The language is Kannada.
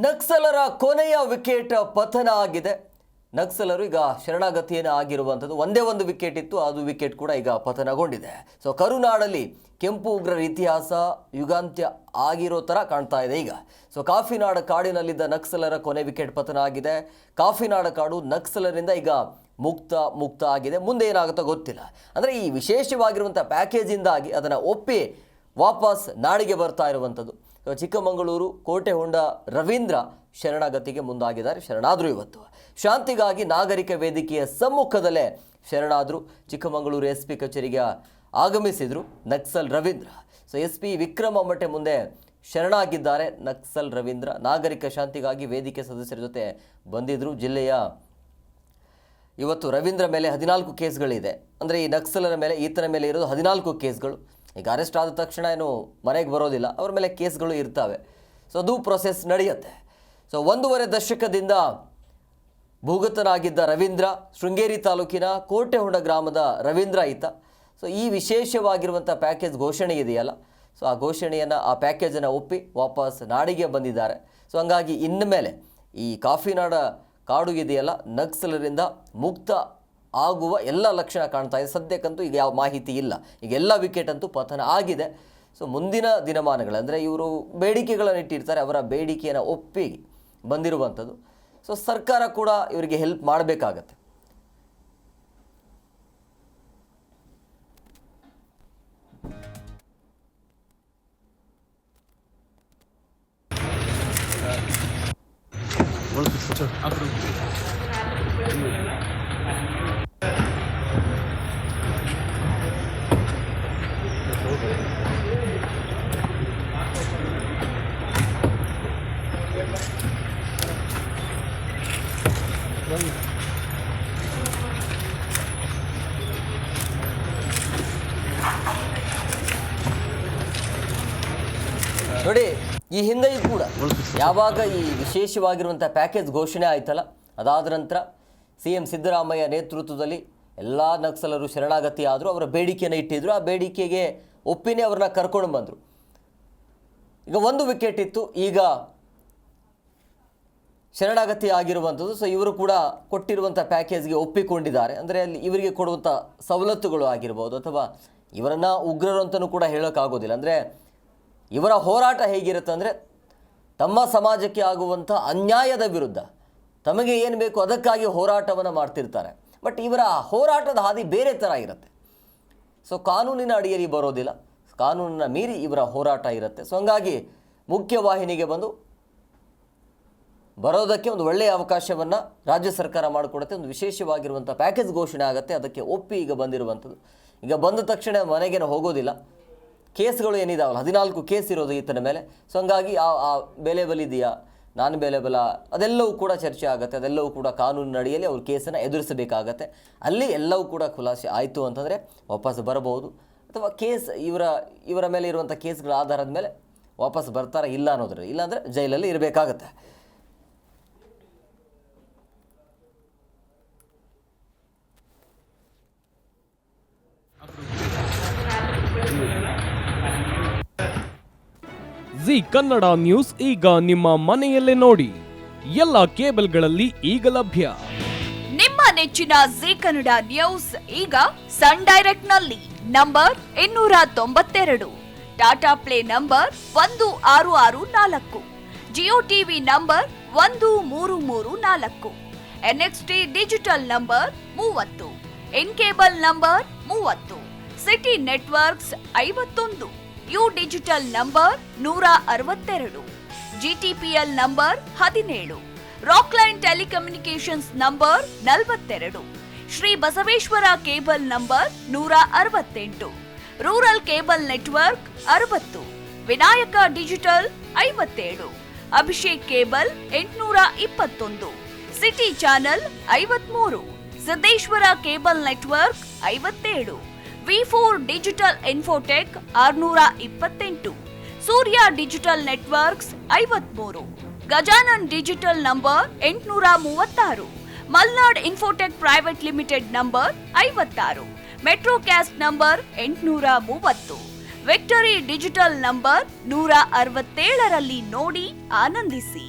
ನಕ್ಸಲರ ಕೊನೆಯ ವಿಕೆಟ್ ಪತನ ಆಗಿದೆ. ನಕ್ಸಲರು ಈಗ ಶರಣಾಗತಿಯನ್ನು ಆಗಿರುವಂಥದ್ದು. ಒಂದೇ ಒಂದು ವಿಕೆಟ್ ಇತ್ತು, ಅದು ವಿಕೆಟ್ ಕೂಡ ಈಗ ಪತನಗೊಂಡಿದೆ. ಸೊ ಕರುನಾಡಲ್ಲಿ ಕೆಂಪು ಉಗ್ರರ ಇತಿಹಾಸ ಯುಗಾಂತ್ಯ ಆಗಿರೋ ಥರ ಕಾಣ್ತಾ ಇದೆ ಈಗ. ಸೊ ಕಾಫಿನಾಡ ಕಾಡಿನಲ್ಲಿದ್ದ ನಕ್ಸಲರ ಕೊನೆ ವಿಕೆಟ್ ಪತನ ಆಗಿದೆ. ಕಾಫಿನಾಡ ಕಾಡು ನಕ್ಸಲರಿಂದ ಈಗ ಮುಕ್ತ ಆಗಿದೆ. ಮುಂದೆ ಏನಾಗುತ್ತೋ ಗೊತ್ತಿಲ್ಲ. ಅಂದರೆ ಈ ವಿಶೇಷವಾಗಿರುವಂಥ ಪ್ಯಾಕೇಜಿಂದಾಗಿ ಅದನ್ನು ಒಪ್ಪಿ ವಾಪಸ್ ನಾಡಿಗೆ ಬರ್ತಾ ಇರುವಂಥದ್ದು. ಚಿಕ್ಕಮಗಳೂರು ಕೋಟೆಹೊಂಡ ರವೀಂದ್ರ ಶರಣಾಗತಿಗೆ ಮುಂದಾಗಿದ್ದಾರೆ. ಶರಣಾದರು ಇವತ್ತು ಶಾಂತಿಗಾಗಿ ನಾಗರಿಕ ವೇದಿಕೆಯ ಸಮ್ಮುಖದಲ್ಲೇ ಶರಣಾದರು. ಚಿಕ್ಕಮಗಳೂರು SP ಕಚೇರಿಗೆ ಆಗಮಿಸಿದರು ನಕ್ಸಲ್ ರವೀಂದ್ರ. ಸೊ SP ವಿಕ್ರಮ ಮಠೆ ಮುಂದೆ ಶರಣಾಗಿದ್ದಾರೆ ನಕ್ಸಲ್ ರವೀಂದ್ರ. ನಾಗರಿಕ ಶಾಂತಿಗಾಗಿ ವೇದಿಕೆ ಸದಸ್ಯರ ಜೊತೆ ಬಂದಿದ್ದರು. ಜಿಲ್ಲೆಯ ಇವತ್ತು ರವೀಂದ್ರ ಮೇಲೆ 14 ಕೇಸ್ಗಳಿದೆ. ಅಂದರೆ ಈ ನಕ್ಸಲರ ಮೇಲೆ ಈತನ ಮೇಲೆ ಇರೋದು 14 ಕೇಸ್ಗಳು. ಈಗ ಅರೆಸ್ಟ್ ಆದ ತಕ್ಷಣ ಏನು ಮನೆಗೆ ಬರೋದಿಲ್ಲ, ಅವ್ರ ಮೇಲೆ ಕೇಸ್ಗಳು ಇರ್ತವೆ. ಸೊ ಅದು ಪ್ರೊಸೆಸ್ ನಡೆಯುತ್ತೆ. ಸೊ 1.5 ದಶಕದಿಂದ ಭೂಗತನಾಗಿದ್ದ ರವೀಂದ್ರ ಶೃಂಗೇರಿ ತಾಲೂಕಿನ ಕೋಟೆಹೊಂಡ ಗ್ರಾಮದ ರವೀಂದ್ರ ಈತ. ಸೊ ಈ ವಿಶೇಷವಾಗಿರುವಂಥ ಪ್ಯಾಕೇಜ್ ಘೋಷಣೆ ಇದೆಯಲ್ಲ, ಸೊ ಆ ಘೋಷಣೆಯನ್ನು ಆ ಪ್ಯಾಕೇಜನ್ನು ಒಪ್ಪಿ ವಾಪಸ್ ನಾಡಿಗೆ ಬಂದಿದ್ದಾರೆ. ಸೊ ಹಂಗಾಗಿ ಇನ್ಮೇಲೆ ಈ ಕಾಫಿನಾಡ ಕಾಡು ಇದೆಯಲ್ಲ ನಕ್ಸಲರಿಂದ ಮುಕ್ತ ಆಗುವ ಎಲ್ಲ ಲಕ್ಷಣ ಕಾಣ್ತಾ ಇದೆ. ಸದ್ಯಕ್ಕಂತೂ ಈಗ ಯಾವ ಮಾಹಿತಿ ಇಲ್ಲ. ಈಗ ಎಲ್ಲ ವಿಕೆಟ್ ಅಂತೂ ಪತನ ಆಗಿದೆ. ಸೊ ಮುಂದಿನ ದಿನಮಾನಗಳಂದರೆ ಇವರು ಬೇಡಿಕೆಗಳನ್ನು ಇಟ್ಟಿರ್ತಾರೆ, ಅವರ ಬೇಡಿಕೆಯನ್ನು ಒಪ್ಪಿ ಬಂದಿರುವಂಥದ್ದು. ಸೊ ಸರ್ಕಾರ ಕೂಡ ಇವರಿಗೆ ಹೆಲ್ಪ್ ಮಾಡಬೇಕಾಗತ್ತೆ. ನೋಡಿ, ಈ ಹಿಂದೆಯೂ ಕೂಡ ಯಾವಾಗ ಈ ವಿಶೇಷವಾಗಿರುವಂಥ ಪ್ಯಾಕೇಜ್ ಘೋಷಣೆ ಆಯ್ತಲ್ಲ, ಅದಾದ ನಂತರ CM ಸಿದ್ದರಾಮಯ್ಯ ನೇತೃತ್ವದಲ್ಲಿ ಎಲ್ಲ ನಕ್ಸಲರು ಶರಣಾಗತಿ ಆದರು. ಅವರ ಬೇಡಿಕೆಯನ್ನು ಇಟ್ಟಿದ್ರು. ಆ ಬೇಡಿಕೆಗೆ ಒಪ್ಪಿನೇ ಅವ್ರನ್ನ ಕರ್ಕೊಂಡು ಬಂದರು. ಈಗ 1 ವಿಕೆಟ್ ಇತ್ತು, ಈಗ ಶರಣಾಗತಿ ಆಗಿರುವಂಥದ್ದು. ಸೊ ಇವರು ಕೂಡ ಕೊಟ್ಟಿರುವಂಥ ಪ್ಯಾಕೇಜ್ಗೆ ಒಪ್ಪಿಕೊಂಡಿದ್ದಾರೆ. ಅಂದರೆ ಅಲ್ಲಿ ಇವರಿಗೆ ಕೊಡುವಂಥ ಸವಲತ್ತುಗಳು ಆಗಿರ್ಬೋದು, ಅಥವಾ ಇವರನ್ನು ಉಗ್ರರು ಅಂತಲೂ ಕೂಡ ಹೇಳೋಕ್ಕಾಗೋದಿಲ್ಲ. ಅಂದರೆ ಇವರ ಹೋರಾಟ ಹೇಗಿರುತ್ತೆ ಅಂದರೆ ತಮ್ಮ ಸಮಾಜಕ್ಕೆ ಆಗುವಂಥ ಅನ್ಯಾಯದ ವಿರುದ್ಧ ತಮಗೆ ಏನು ಬೇಕು ಅದಕ್ಕಾಗಿ ಹೋರಾಟವನ್ನು ಮಾಡ್ತಿರ್ತಾರೆ. ಬಟ್ ಇವರ ಹೋರಾಟದ ಹಾದಿ ಬೇರೆ ಥರ ಇರುತ್ತೆ. ಸೊ ಕಾನೂನಿನ ಅಡಿಯಲ್ಲಿ ಬರೋದಿಲ್ಲ, ಕಾನೂನನ್ನ ಮೀರಿ ಇವರ ಹೋರಾಟ ಇರುತ್ತೆ. ಸೊ ಹಂಗಾಗಿ ಮುಖ್ಯವಾಹಿನಿಗೆ ಬಂದು ಬರೋದಕ್ಕೆ ಒಂದು ಒಳ್ಳೆಯ ಅವಕಾಶವನ್ನು ರಾಜ್ಯ ಸರ್ಕಾರ ಮಾಡಿಕೊಡುತ್ತೆ. ಒಂದು ವಿಶೇಷವಾಗಿರುವಂಥ ಪ್ಯಾಕೇಜ್ ಘೋಷಣೆ ಆಗುತ್ತೆ, ಅದಕ್ಕೆ ಒಪ್ಪಿ ಈಗ ಬಂದಿರುವಂಥದ್ದು. ಈಗ ಬಂದ ತಕ್ಷಣ ಮನೆಗೇನು ಹೋಗೋದಿಲ್ಲ. ಕೇಸ್ಗಳು ಏನಿದಾವಲ್ಲ, 14 ಕೇಸ್ ಇರೋದು ಈತನ ಮೇಲೆ. ಸೊ ಹಂಗಾಗಿ ಆ ಬೆಲೆ ಬಲಿದೆಯಾ, ನಾನು ಬೆಲೆ ಬಲ, ಅದೆಲ್ಲವೂ ಕೂಡ ಚರ್ಚೆ ಆಗುತ್ತೆ. ಅದೆಲ್ಲವೂ ಕೂಡ ಕಾನೂನಿನ ಅಡಿಯಲ್ಲಿ ಅವ್ರ ಕೇಸನ್ನು ಎದುರಿಸಬೇಕಾಗತ್ತೆ. ಅಲ್ಲಿ ಎಲ್ಲವೂ ಕೂಡ ಖುಲಾಸೆ ಆಯಿತು ಅಂತಂದರೆ ವಾಪಸ್ ಬರಬಹುದು, ಅಥವಾ ಕೇಸ್ ಇವರ ಮೇಲೆ ಇರುವಂಥ ಕೇಸ್ಗಳ ಆಧಾರದ ಮೇಲೆ ವಾಪಸ್ ಬರ್ತಾರೆ, ಇಲ್ಲ ಅನ್ನೋದ್ರಲ್ಲಿ. ಇಲ್ಲಾಂದರೆ ಜೈಲಲ್ಲಿ ಇರಬೇಕಾಗತ್ತೆ. ಜಿ ಕನ್ನಡ ನ್ಯೂಸ್ ಈಗ ನಿಮ್ಮ ಮನೆಯಲ್ಲೇ ನೋಡಿ. ಎಲ್ಲ ಕೇಬಲ್ಗಳಲ್ಲಿ ಈಗ ಲಭ್ಯ. ನಿಮ್ಮ ನೆಚ್ಚಿನ ಜಿ ಕನ್ನಡ ನ್ಯೂಸ್ ಈಗ ಸನ್ ಡೈರೆಕ್ಟ್ ನಲ್ಲಿ number 292, Tata play number 1664, Jio TV number 1334, NXT digital number 30, in cable number 30, city networks 51, U digital number 162, GTPL number 17, Rockline telecommunications number 42, Shri Basaveshwara cable number 168, rural cable network 60, Vinayaka digital 57, Abhishek cable 821, city channel 53, Siddeshwara cable network 57, V4 digital Infotech 628, Surya digital networks 53, Gajanan digital number 836, Malnad infotech private limited number 56, Metrocast number 830, Victory digital number 167ರಲ್ಲಿ ನೋಡಿ ಆನಂದಿಸಿ.